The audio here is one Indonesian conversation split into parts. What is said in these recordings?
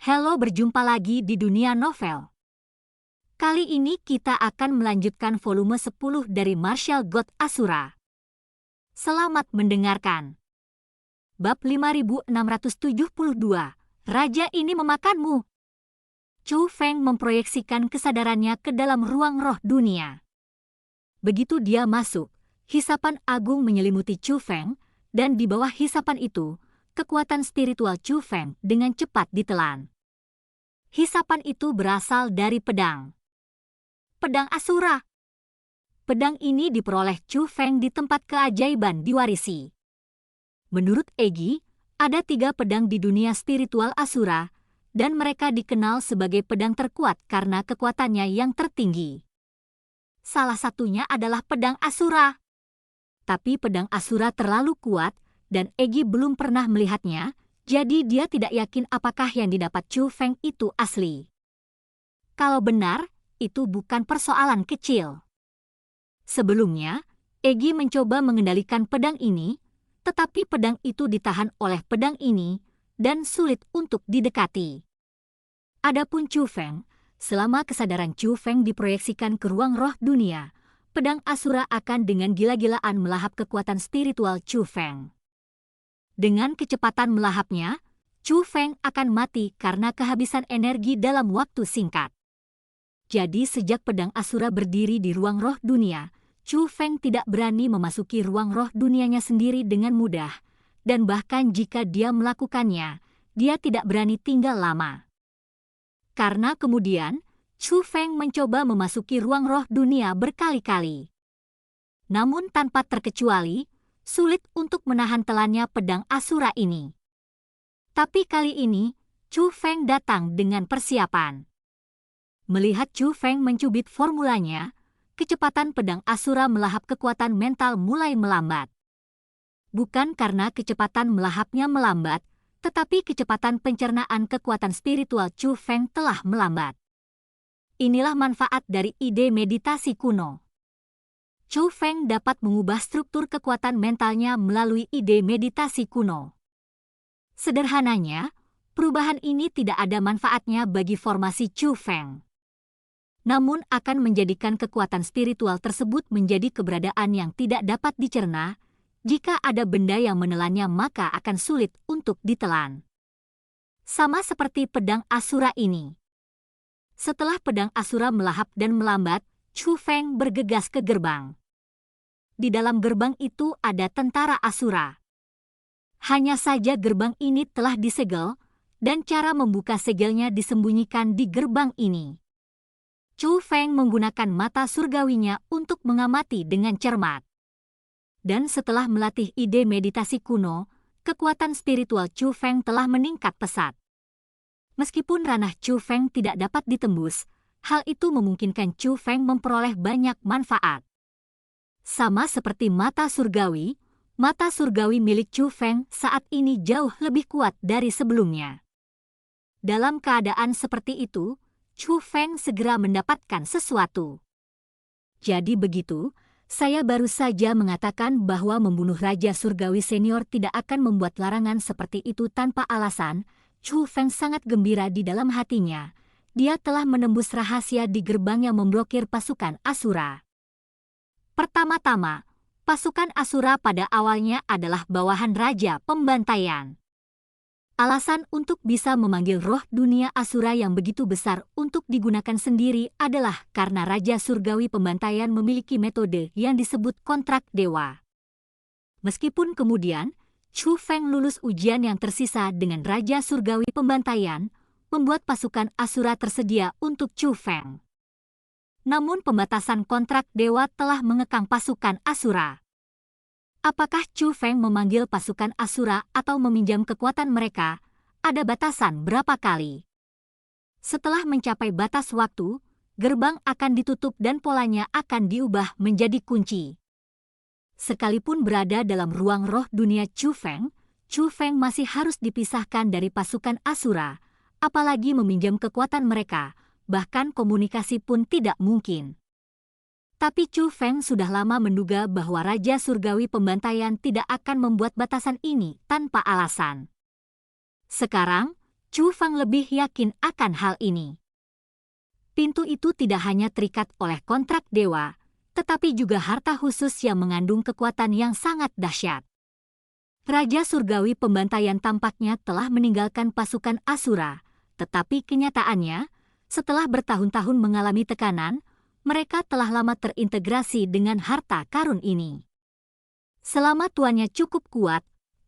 Halo, berjumpa lagi di dunia novel. Kali ini kita akan melanjutkan volume 10 dari Martial God Asura. Selamat mendengarkan. Bab 5672, Raja ini memakanmu. Chu Feng memproyeksikan kesadarannya ke dalam ruang roh dunia. Begitu dia masuk, hisapan agung menyelimuti Chu Feng, dan di bawah hisapan itu, kekuatan spiritual Chu Feng dengan cepat ditelan. Hisapan itu berasal dari pedang. Pedang Asura. Pedang ini diperoleh Chu Feng di tempat keajaiban diwarisi. Menurut Egi, ada 3 pedang di dunia spiritual Asura, dan mereka dikenal sebagai pedang terkuat karena kekuatannya yang tertinggi. Salah satunya adalah pedang Asura. Tapi pedang Asura terlalu kuat, dan Egi belum pernah melihatnya, jadi dia tidak yakin apakah yang didapat Chu Feng itu asli. Kalau benar, itu bukan persoalan kecil. Sebelumnya, Egi mencoba mengendalikan pedang ini, tetapi pedang itu ditahan oleh pedang ini dan sulit untuk didekati. Adapun Chu Feng, selama kesadaran Chu Feng diproyeksikan ke ruang roh dunia, pedang Asura akan dengan gila-gilaan melahap kekuatan spiritual Chu Feng. Dengan kecepatan melahapnya, Chu Feng akan mati karena kehabisan energi dalam waktu singkat. Jadi sejak pedang Asura berdiri di ruang roh dunia, Chu Feng tidak berani memasuki ruang roh dunianya sendiri dengan mudah, dan bahkan jika dia melakukannya, dia tidak berani tinggal lama. Karena kemudian, Chu Feng mencoba memasuki ruang roh dunia berkali-kali. Namun tanpa terkecuali, sulit untuk menahan telannya pedang Asura ini. Tapi kali ini, Chu Feng datang dengan persiapan. Melihat Chu Feng mencubit formulanya, kecepatan pedang Asura melahap kekuatan mental mulai melambat. Bukan karena kecepatan melahapnya melambat, tetapi kecepatan pencernaan kekuatan spiritual Chu Feng telah melambat. Inilah manfaat dari ide meditasi kuno. Chu Feng dapat mengubah struktur kekuatan mentalnya melalui ide meditasi kuno. Sederhananya, perubahan ini tidak ada manfaatnya bagi formasi Chu Feng. Namun akan menjadikan kekuatan spiritual tersebut menjadi keberadaan yang tidak dapat dicerna. Jika ada benda yang menelannya maka akan sulit untuk ditelan. Sama seperti pedang Asura ini. Setelah pedang Asura melahap dan melambat, Chu Feng bergegas ke gerbang. Di dalam gerbang itu ada tentara Asura. Hanya saja gerbang ini telah disegel, dan cara membuka segelnya disembunyikan di gerbang ini. Chu Feng menggunakan mata surgawinya untuk mengamati dengan cermat. Dan setelah melatih ide meditasi kuno, kekuatan spiritual Chu Feng telah meningkat pesat. Meskipun ranah Chu Feng tidak dapat ditembus, hal itu memungkinkan Chu Feng memperoleh banyak manfaat. Sama seperti mata surgawi milik Chu Feng saat ini jauh lebih kuat dari sebelumnya. Dalam keadaan seperti itu, Chu Feng segera mendapatkan sesuatu. Jadi begitu, saya baru saja mengatakan bahwa membunuh Raja Surgawi Senior tidak akan membuat larangan seperti itu tanpa alasan. Chu Feng sangat gembira di dalam hatinya. Dia telah menembus rahasia di gerbang yang memblokir pasukan Asura. Pertama-tama, pasukan Asura pada awalnya adalah bawahan Raja Pembantaian. Alasan untuk bisa memanggil roh dunia Asura yang begitu besar untuk digunakan sendiri adalah karena Raja Surgawi Pembantaian memiliki metode yang disebut kontrak dewa. Meskipun kemudian, Chu Feng lulus ujian yang tersisa dengan Raja Surgawi Pembantaian, membuat pasukan Asura tersedia untuk Chu Feng. Namun pembatasan kontrak dewa telah mengekang pasukan Asura. Apakah Chu Feng memanggil pasukan Asura atau meminjam kekuatan mereka? Ada batasan berapa kali. Setelah mencapai batas waktu, gerbang akan ditutup dan polanya akan diubah menjadi kunci. Sekalipun berada dalam ruang roh dunia Chu Feng masih harus dipisahkan dari pasukan Asura, apalagi meminjam kekuatan mereka, bahkan komunikasi pun tidak mungkin. Tapi Chu Feng sudah lama menduga bahwa Raja Surgawi Pembantaian tidak akan membuat batasan ini tanpa alasan. Sekarang, Chu Feng lebih yakin akan hal ini. Pintu itu tidak hanya terikat oleh kontrak dewa, tetapi juga harta khusus yang mengandung kekuatan yang sangat dahsyat. Raja Surgawi Pembantaian tampaknya telah meninggalkan pasukan Asura, tetapi kenyataannya, setelah bertahun-tahun mengalami tekanan, mereka telah lama terintegrasi dengan harta karun ini. Selama tuannya cukup kuat,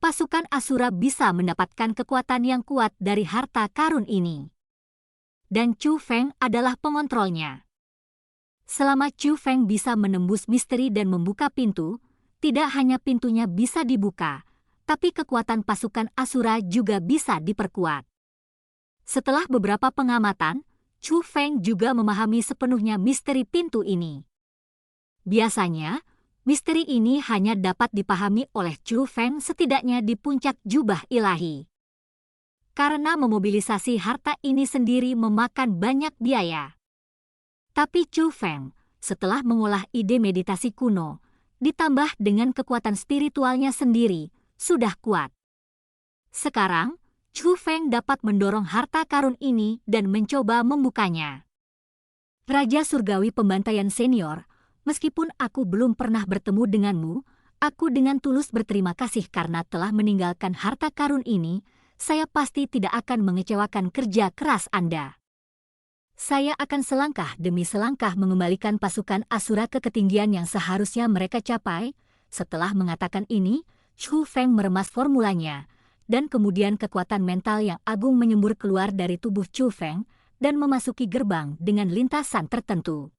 pasukan Asura bisa mendapatkan kekuatan yang kuat dari harta karun ini. Dan Chu Feng adalah pengontrolnya. Selama Chu Feng bisa menembus misteri dan membuka pintu, tidak hanya pintunya bisa dibuka, tapi kekuatan pasukan Asura juga bisa diperkuat. Setelah beberapa pengamatan, Chu Feng juga memahami sepenuhnya misteri pintu ini. Biasanya, misteri ini hanya dapat dipahami oleh Chu Feng setidaknya di puncak jubah ilahi. Karena memobilisasi harta ini sendiri memakan banyak biaya. Tapi Chu Feng, setelah mengolah ide meditasi kuno, ditambah dengan kekuatan spiritualnya sendiri, sudah kuat. Sekarang, Chu Feng dapat mendorong harta karun ini dan mencoba membukanya. Raja Surgawi Pembantaian Senior, meskipun aku belum pernah bertemu denganmu, aku dengan tulus berterima kasih karena telah meninggalkan harta karun ini. Saya pasti tidak akan mengecewakan kerja keras Anda. Saya akan selangkah demi selangkah mengembalikan pasukan Asura ke ketinggian yang seharusnya mereka capai. Setelah mengatakan ini, Chu Feng meremas formulanya, dan kemudian kekuatan mental yang agung menyembur keluar dari tubuh Chu Feng dan memasuki gerbang dengan lintasan tertentu.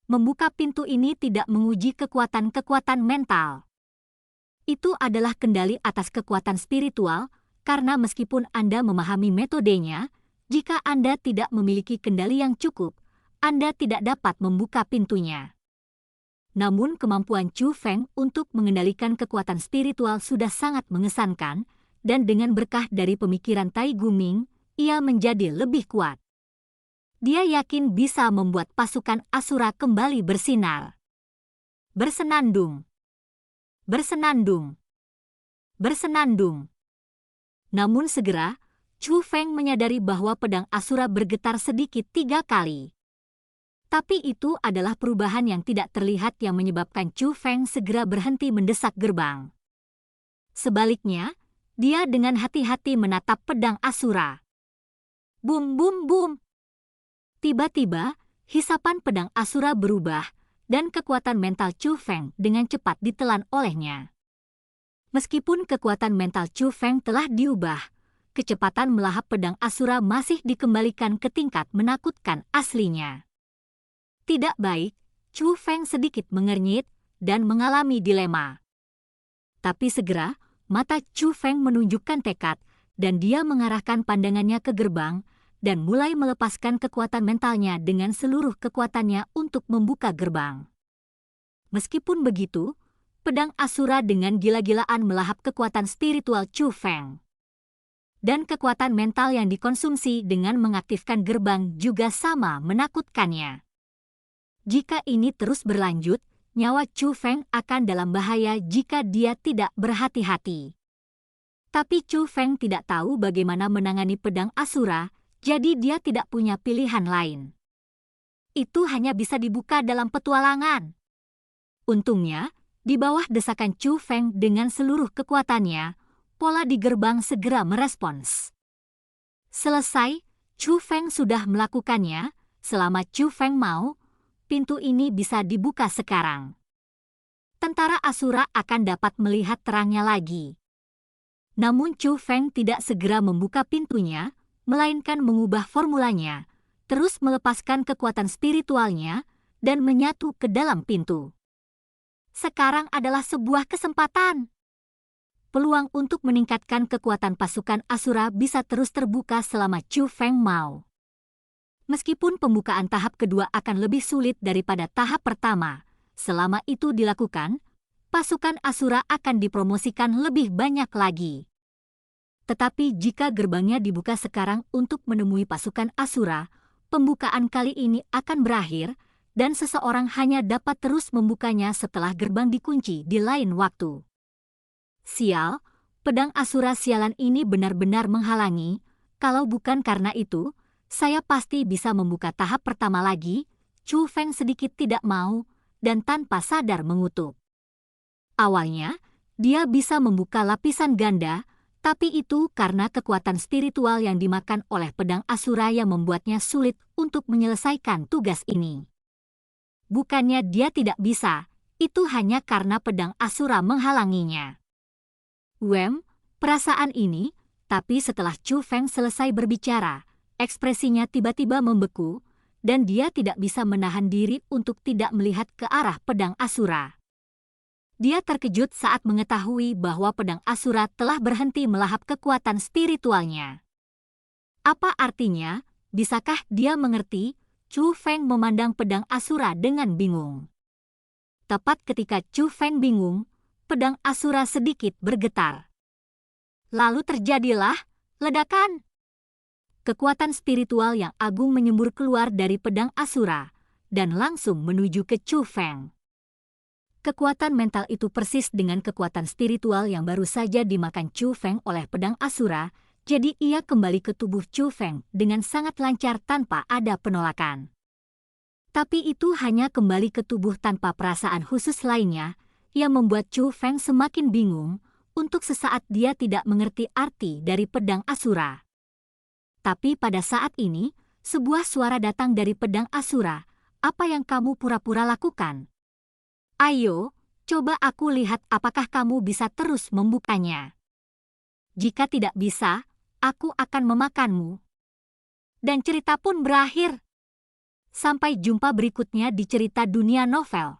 Membuka pintu ini tidak menguji kekuatan-kekuatan mental. Itu adalah kendali atas kekuatan spiritual, karena meskipun Anda memahami metodenya, jika Anda tidak memiliki kendali yang cukup, Anda tidak dapat membuka pintunya. Namun kemampuan Chu Feng untuk mengendalikan kekuatan spiritual sudah sangat mengesankan, dan dengan berkah dari pemikiran Tai Guming, ia menjadi lebih kuat. Dia yakin bisa membuat pasukan Asura kembali bersinar. Bersenandung. Bersenandung. Bersenandung. Namun segera, Chu Feng menyadari bahwa pedang Asura bergetar sedikit 3 kali. Tapi itu adalah perubahan yang tidak terlihat yang menyebabkan Chu Feng segera berhenti mendesak gerbang. Sebaliknya, dia dengan hati-hati menatap pedang Asura. Bum bum bum. Tiba-tiba, hisapan pedang Asura berubah, dan kekuatan mental Chu Feng dengan cepat ditelan olehnya. Meskipun kekuatan mental Chu Feng telah diubah, kecepatan melahap pedang Asura masih dikembalikan ke tingkat menakutkan aslinya. Tidak baik, Chu Feng sedikit mengernyit dan mengalami dilema. Tapi segera, mata Chu Feng menunjukkan tekad, dan dia mengarahkan pandangannya ke gerbang, dan mulai melepaskan kekuatan mentalnya dengan seluruh kekuatannya untuk membuka gerbang. Meskipun begitu, pedang Asura dengan gila-gilaan melahap kekuatan spiritual Chu Feng. Dan kekuatan mental yang dikonsumsi dengan mengaktifkan gerbang juga sama menakutkannya. Jika ini terus berlanjut, nyawa Chu Feng akan dalam bahaya jika dia tidak berhati-hati. Tapi Chu Feng tidak tahu bagaimana menangani pedang Asura, jadi dia tidak punya pilihan lain. Itu hanya bisa dibuka dalam petualangan. Untungnya, di bawah desakan Chu Feng dengan seluruh kekuatannya, pola di gerbang segera merespons. Selesai, Chu Feng sudah melakukannya. Selama Chu Feng mau, pintu ini bisa dibuka sekarang. Tentara Asura akan dapat melihat terangnya lagi. Namun Chu Feng tidak segera membuka pintunya, melainkan mengubah formulanya, terus melepaskan kekuatan spiritualnya, dan menyatu ke dalam pintu. Sekarang adalah sebuah kesempatan. Peluang untuk meningkatkan kekuatan pasukan Asura bisa terus terbuka selama Chu Feng mau. Meskipun pembukaan tahap kedua akan lebih sulit daripada tahap pertama, selama itu dilakukan, pasukan Asura akan dipromosikan lebih banyak lagi. Tetapi jika gerbangnya dibuka sekarang untuk menemui pasukan Asura, pembukaan kali ini akan berakhir, dan seseorang hanya dapat terus membukanya setelah gerbang dikunci di lain waktu. Sial, pedang Asura sialan ini benar-benar menghalangi, Kalau bukan karena itu, saya pasti bisa membuka tahap pertama lagi. Chu Feng sedikit tidak mau dan tanpa sadar mengutuk. Awalnya, dia bisa membuka lapisan ganda, tapi itu karena kekuatan spiritual yang dimakan oleh pedang Asura yang membuatnya sulit untuk menyelesaikan tugas ini. Bukannya dia tidak bisa, itu hanya karena pedang Asura menghalanginya. Perasaan ini, tapi setelah Chu Feng selesai berbicara, ekspresinya tiba-tiba membeku, dan dia tidak bisa menahan diri untuk tidak melihat ke arah pedang Asura. Dia terkejut saat mengetahui bahwa pedang Asura telah berhenti melahap kekuatan spiritualnya. Apa artinya? Bisakah dia mengerti? Chu Feng memandang pedang Asura dengan bingung. Tepat ketika Chu Feng bingung, pedang Asura sedikit bergetar. Lalu terjadilah ledakan. Kekuatan spiritual yang agung menyembur keluar dari pedang Asura dan langsung menuju ke Chu Feng. Kekuatan mental itu persis dengan kekuatan spiritual yang baru saja dimakan Chu Feng oleh pedang Asura, jadi ia kembali ke tubuh Chu Feng dengan sangat lancar tanpa ada penolakan. Tapi itu hanya kembali ke tubuh tanpa perasaan khusus lainnya, yang membuat Chu Feng semakin bingung. Untuk sesaat dia tidak mengerti arti dari pedang Asura. Tapi pada saat ini, sebuah suara datang dari pedang Asura. Apa yang kamu pura-pura lakukan? Ayo, coba aku lihat apakah kamu bisa terus membukanya. Jika tidak bisa, aku akan memakanmu. Dan cerita pun berakhir. Sampai jumpa berikutnya di cerita dunia novel.